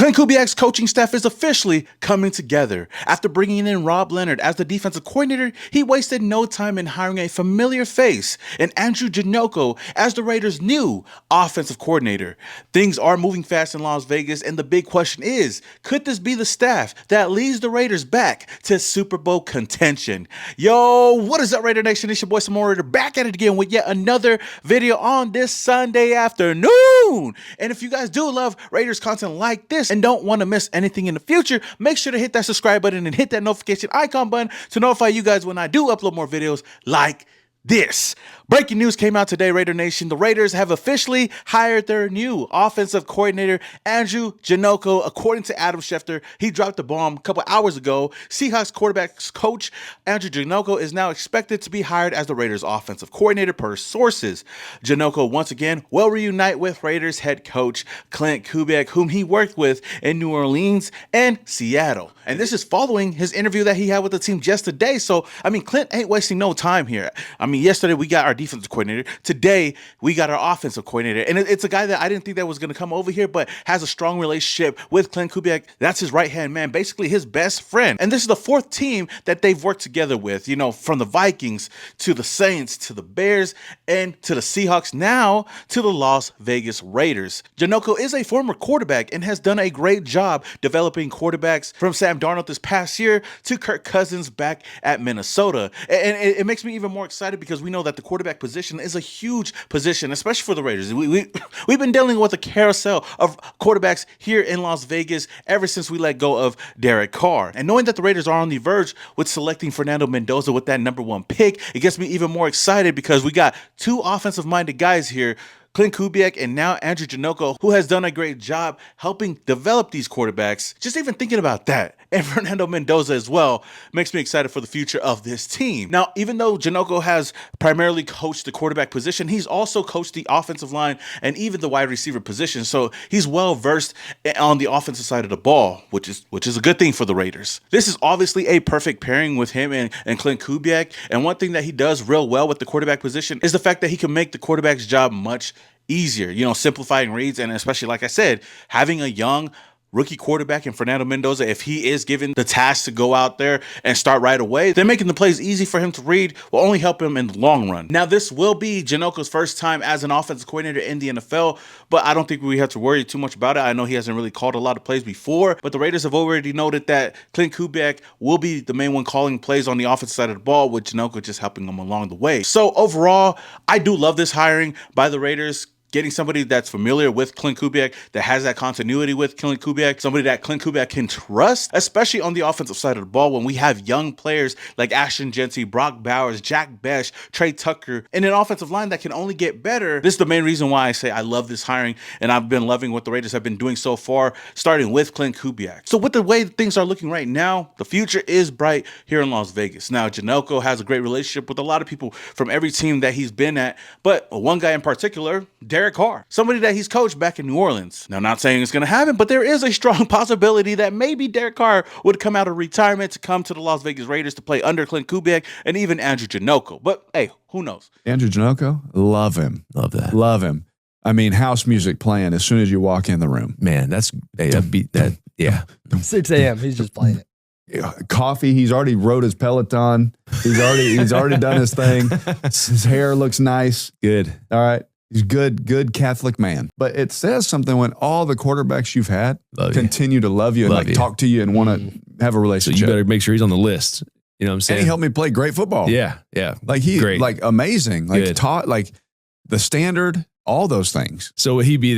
Klint Kubiak's coaching staff is officially coming together. After bringing in Rob Leonard as the defensive coordinator, he wasted no time in hiring a familiar face in Andrew Janocko as the Raiders' new offensive coordinator. Things are moving fast in Las Vegas, and the big question is, could this be the staff that leads the Raiders back to Super Bowl contention? Yo, what is up, Raider Nation? It's your boy Samoan Raider back at it again with yet another video on this Sunday afternoon. And if you guys do love Raiders content like this and don't want to miss anything in the future, make sure to hit that subscribe button and hit that notification icon button to notify you guys when I do upload more videos like this. Breaking news came out today, Raider Nation. The Raiders have officially hired their new offensive coordinator, Andrew Janocko. According to Adam Schefter, he dropped the bomb a couple hours ago. Seahawks quarterbacks coach Andrew Janocko is now expected to be hired as the Raiders offensive coordinator per sources. Janocko once again will reunite with Raiders head coach Klint Kubiak, whom he worked with in New Orleans and Seattle. And this is following his interview that he had with the team just today. So, Klint ain't wasting no time here. Yesterday we got our defensive coordinator. Today we got our offensive coordinator. And it's a guy that I didn't think that was going to come over here, but has a strong relationship with Klint Kubiak. That's his right-hand man, basically his best friend. And this is the fourth team that they've worked together with, from the Vikings to the Saints to the Bears and to the Seahawks, now to the Las Vegas Raiders. Janocko is a former quarterback and has done a great job developing quarterbacks from Sam Darnold this past year to Kirk Cousins back at Minnesota. And it makes me even more excited because we know that the quarterback position is a huge position, especially for the Raiders. We've been dealing with a carousel of quarterbacks here in Las Vegas ever since we let go of Derek Carr. And knowing that the Raiders are on the verge with selecting Fernando Mendoza with that #1 pick, it gets me even more excited because we got two offensive-minded guys here, Klint Kubiak and now Andrew Janocko, who has done a great job helping develop these quarterbacks. Just even thinking about that, and Fernando Mendoza as well, makes me excited for the future of this team. Now, even though Janocko has primarily coached the quarterback position, he's also coached the offensive line and even the wide receiver position. So he's well versed on the offensive side of the ball, which is a good thing for the Raiders. This is obviously a perfect pairing with him and Klint Kubiak. And one thing that he does real well with the quarterback position is the fact that he can make the quarterback's job much easier, simplifying reads, and especially, like I said, having a young rookie quarterback in Fernando Mendoza, if he is given the task to go out there and start right away, then making the plays easy for him to read will only help him in the long run. Now, this will be Janocko's first time as an offensive coordinator in the NFL, but I don't think we have to worry too much about it. I know he hasn't really called a lot of plays before, but the Raiders have already noted that Klint Kubiak will be the main one calling plays on the offensive side of the ball, with Janocko just helping him along the way. So overall, I do love this hiring by the Raiders. Getting somebody that's familiar with Klint Kubiak, that has that continuity with Klint Kubiak, somebody that Klint Kubiak can trust, especially on the offensive side of the ball when we have young players like Ashton Jeanty, Brock Bowers, Jack Besh, Trey Tucker, and an offensive line that can only get better. This is the main reason why I say I love this hiring, and I've been loving what the Raiders have been doing so far, starting with Klint Kubiak. So with the way things are looking right now, the future is bright here in Las Vegas. Now, Janocko has a great relationship with a lot of people from every team that he's been at, but one guy in particular, Derek Carr, somebody that he's coached back in New Orleans. Now, not saying it's going to happen, but there is a strong possibility that maybe Derek Carr would come out of retirement to come to the Las Vegas Raiders to play under Klint Kubiak and even Andrew Janocko. But hey, who knows? Andrew Janocko, love him. Love that. Love him. House music playing as soon as you walk in the room. Man, that beat that. Yeah. 6 a.m. He's just playing it. Coffee. He's already rode his Peloton. He's already done his thing. His hair looks nice. Good. All right. He's good Catholic man. But it says something when all the quarterbacks you've had continue to love you and talk to you and want to have a relationship. So you better make sure he's on the list. You know what I'm saying? And he helped me play great football. Yeah. Great. Amazing. Taught the standard, all those things. So he'd be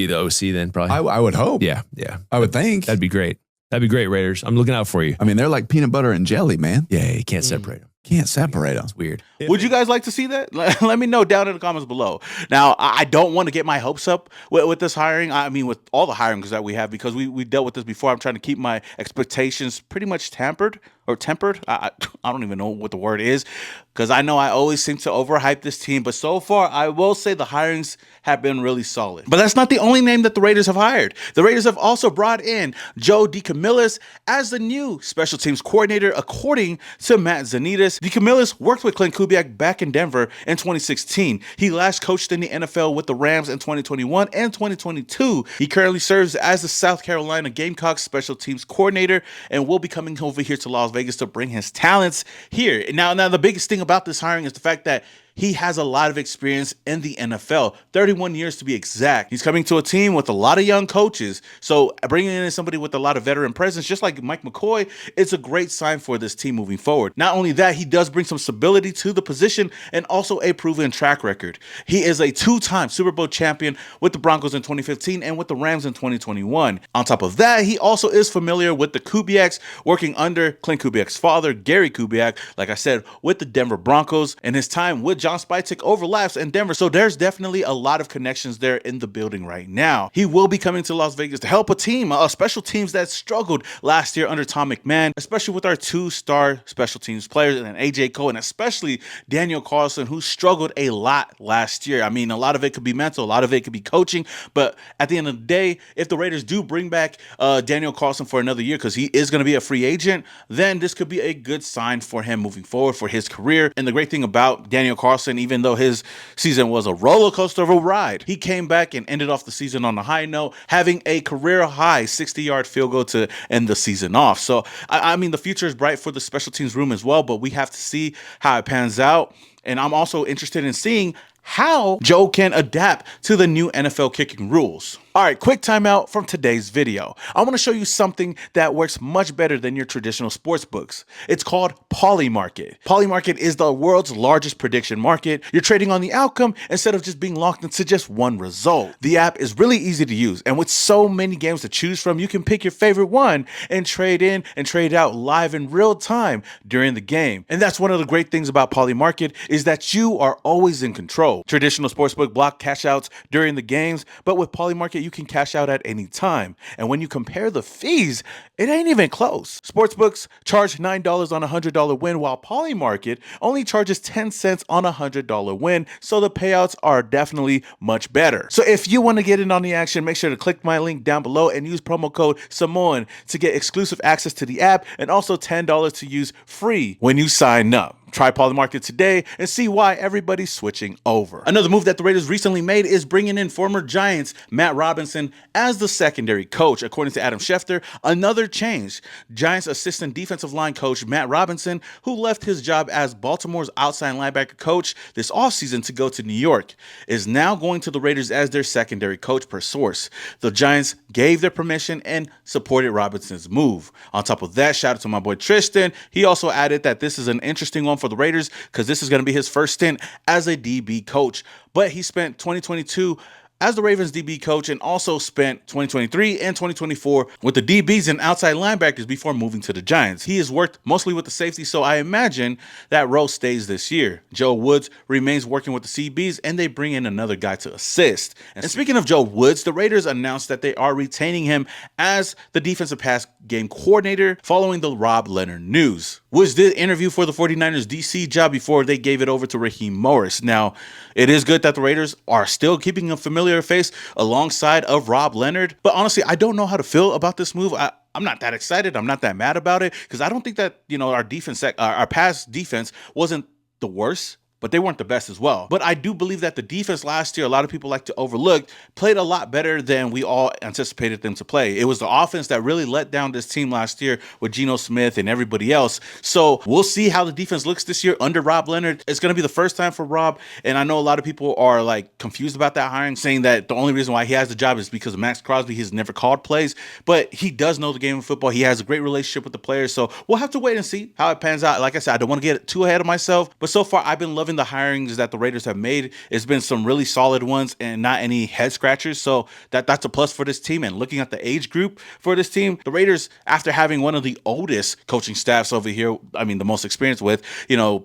the OC then, probably. I would hope. Yeah. I would think. That'd be great. That'd be great, Raiders. I'm looking out for you. They're like peanut butter and jelly, man. Yeah, you can't separate them. Can't separate them. It's weird. Would you guys like to see that? Let me know down in the comments below. Now, I don't want to get my hopes up with this hiring. With all the hirings that we have, because we dealt with this before. I'm trying to keep my expectations pretty much tempered or tempered. I don't even know what the word is, because I know I always seem to overhype this team. But so far, I will say the hirings have been really solid. But that's not the only name that the Raiders have hired. The Raiders have also brought in Joe DeCamillis as the new special teams coordinator, according to Matt Zanitas. DeCamillis worked with Klint Kubiak back in Denver in 2016. He last coached in the NFL with the Rams in 2021 and 2022. He currently serves as the South Carolina Gamecocks special teams coordinator and will be coming over here to Las Vegas to bring his talents here. Now the biggest thing about this hiring is the fact that he has a lot of experience in the NFL, 31 years to be exact. He's coming to a team with a lot of young coaches. So bringing in somebody with a lot of veteran presence, just like Mike McCoy, it's a great sign for this team moving forward. Not only that, he does bring some stability to the position and also a proven track record. He is a two-time Super Bowl champion with the Broncos in 2015 and with the Rams in 2021. On top of that, he also is familiar with the Kubiaks, working under Klint Kubiak's father, Gary Kubiak, like I said, with the Denver Broncos, and his time with John Spytek overlaps in Denver, so there's definitely a lot of connections there in the building right now. He will be coming to Las Vegas to help a team, special teams that struggled last year under Tom McMahon, especially with our two-star special teams players and AJ Cole, and especially Daniel Carlson, who struggled a lot last year. I mean, a lot of it could be mental, a lot of it could be coaching, but at the end of the day, if the Raiders do bring back Daniel Carlson for another year, because he is going to be a free agent, then this could be a good sign for him moving forward for his career. And the great thing about Daniel Carlson, even though his season was a roller coaster of a ride, he came back and ended off the season on a high note, having a career high 60-yard field goal to end the season off. So, I mean, the future is bright for the special teams room as well, but we have to see how it pans out. And I'm also interested in seeing how Joe can adapt to the new NFL kicking rules. All right, quick timeout from today's video. I want to show you something that works much better than your traditional sports books. It's called Polymarket. Polymarket is the world's largest prediction market. You're trading on the outcome instead of just being locked into just one result. The app is really easy to use, and with so many games to choose from, you can pick your favorite one and trade in and trade out live in real time during the game. And that's one of the great things about Polymarket, is that you are always in control. Traditional sportsbook block cash outs during the games, but with Polymarket, you can cash out at any time. And when you compare the fees, it ain't even close. Sportsbooks charge $9 on a $100 win, while Polymarket only charges 10 cents on a $100 win. So the payouts are definitely much better. So if you want to get in on the action, make sure to click my link down below and use promo code Samoan to get exclusive access to the app, and also $10 to use free when you sign up. Try Polymarket today and see why everybody's switching over. Another move that the Raiders recently made is bringing in former Giants Matt Robinson as the secondary coach. According to Adam Schefter, another change. Giants assistant defensive line coach Matt Robinson, who left his job as Baltimore's outside linebacker coach this offseason to go to New York, is now going to the Raiders as their secondary coach, per source. The Giants gave their permission and supported Robinson's move. On top of that, shout out to my boy Tristan. He also added that this is an interesting one for the Raiders, because this is going to be his first stint as a DB coach. But he spent 2022 as the Ravens DB coach and also spent 2023 and 2024 with the DBs and outside linebackers before moving to the Giants. He has worked mostly with the safety, so I imagine that role stays this year. Joe Woods remains working with the CBs, and they bring in another guy to assist. And speaking of Joe Woods, the Raiders announced that they are retaining him as the defensive pass game coordinator following the Rob Leonard news. Woods did interview for the 49ers DC job before they gave it over to Raheem Morris. Now, it is good that the Raiders are still keeping a familiar face alongside of Rob Leonard, but honestly, I don't know how to feel about this move. I'm not that excited. I'm not that mad about it, because I don't think that, our defense, our pass defense wasn't the worst, but they weren't the best as well. But I do believe that the defense last year, a lot of people like to overlook, played a lot better than we all anticipated them to play. It was the offense that really let down this team last year with Geno Smith and everybody else. So we'll see how the defense looks this year under Rob Leonard. It's going to be the first time for Rob, and I know a lot of people are confused about that hiring, saying that the only reason why he has the job is because of Max Crosby. He's never called plays, but he does know the game of football. He has a great relationship with the players, so we'll have to wait and see how it pans out. Like I said, I don't want to get too ahead of myself, but so far I've been loving loving the hirings that the Raiders have made. It's been some really solid ones and not any head scratchers. So that's a plus for this team. And looking at the age group for this team, the Raiders, after having one of the oldest coaching staffs over here, I mean, the most experienced with,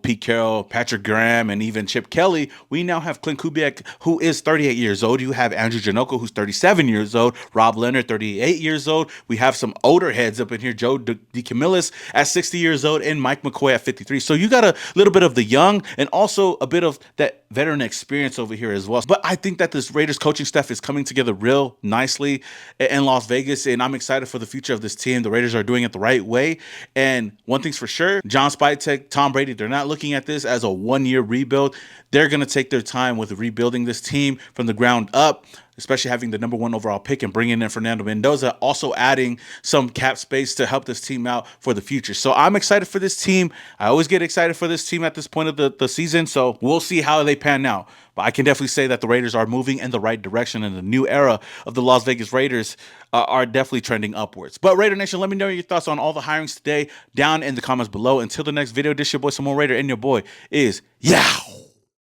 Pete Carroll, Patrick Graham, and even Chip Kelly, we now have Klint Kubiak, who is 38 years old. You have Andrew Janocko, who's 37 years old. Rob Leonard, 38 years old. We have some older heads up in here. Joe DeCamillis at 60 years old and Mike McCoy at 53. So you got a little bit of the young and also a bit of that veteran experience over here as well. But I think that this Raiders coaching staff is coming together real nicely in Las Vegas, and I'm excited for the future of this team. The Raiders are doing it the right way. And one thing's for sure, John Spytek, Tom Brady, they're not looking at this as a one-year rebuild. They're going to take their time with rebuilding this team from the ground up, especially having the number 1 overall pick and bringing in Fernando Mendoza, also adding some cap space to help this team out for the future. So I'm excited for this team. I always get excited for this team at this point of the season, so we'll see how they pan out. But I can definitely say that the Raiders are moving in the right direction, and the new era of the Las Vegas Raiders are definitely trending upwards. But Raider Nation, let me know your thoughts on all the hirings today down in the comments below. Until the next video, this is your boy Samoan Raider, and your boy is Yow.